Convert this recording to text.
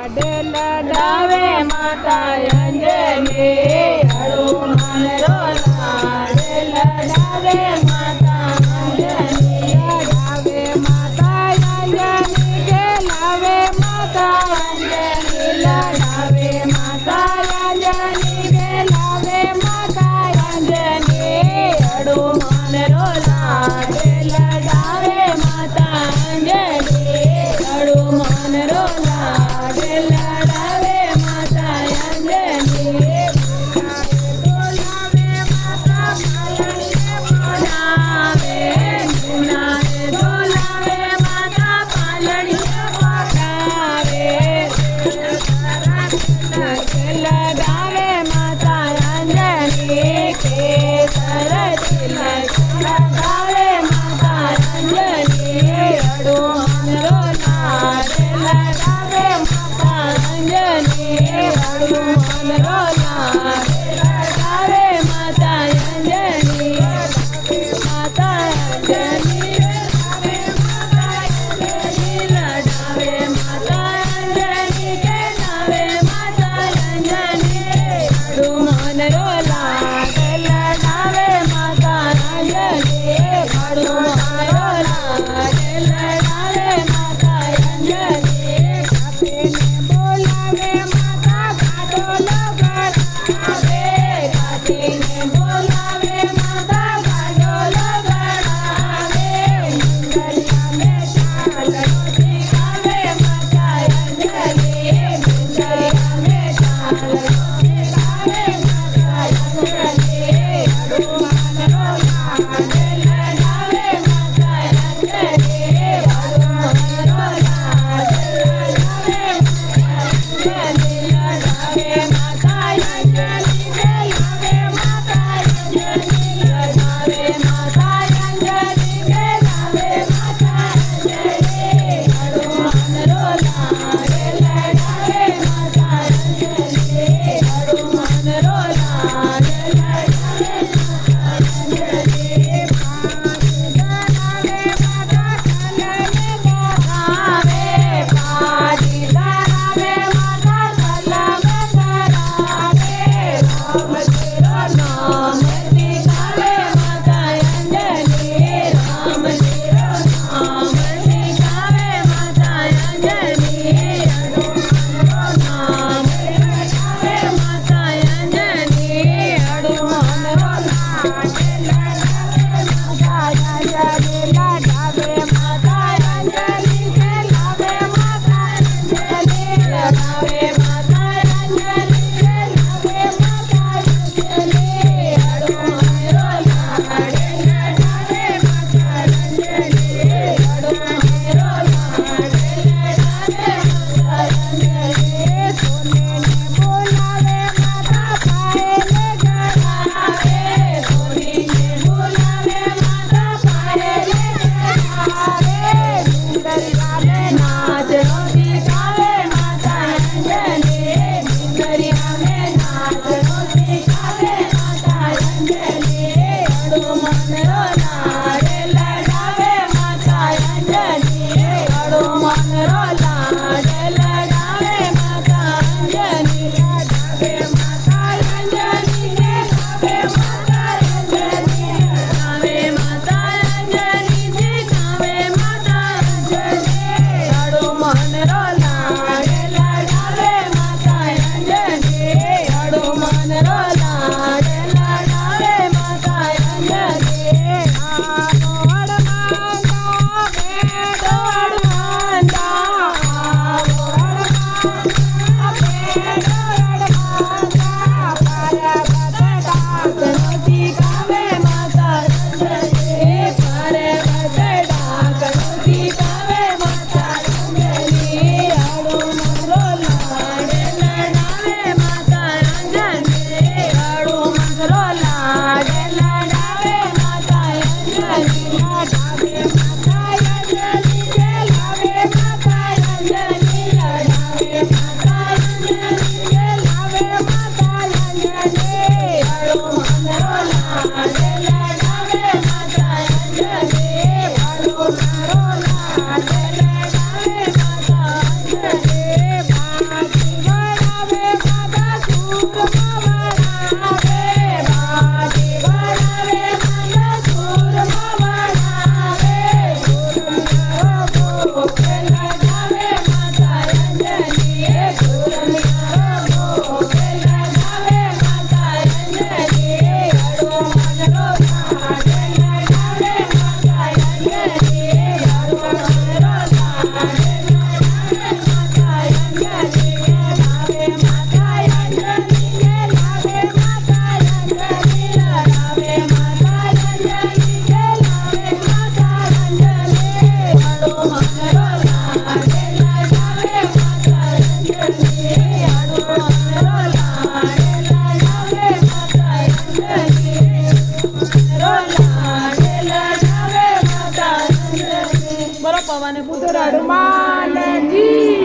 લડાવે માતા અંજની હનુમાન રો લાડ લડાવે માતા અંજની લડાવે માતા અંજની ખેલાવે માતા અંજની લડાવે માતા અંજની ખેલાવે માતા અંજની હનુમાન રો લાડ લડાવે માતા અંજની હનુમાન રો લાડ લડાવે માતા અંજની બોલાવે માતા પાલણીએ બોલાવે મુનારે બોલાવે માતા પાલણીએ બોલાવે લડાવે માતા અંજની કે સરસ લડાવે માતા અંજની હનુમાન રો લાડ લડાવે માતા અંજની હનુમાન રો લાડ લડાવે માતા અંજની માતા અંજની લડાવે માતા અંજની ખેલાવે માતા અંજની હનુમાન રો લાડ લડાવે માતા અંજની હનુમાન રો લાડ લડાવે માતા અંજની કાપીને બોલાવે માતા કાઢો લગાવે હનુમાન કી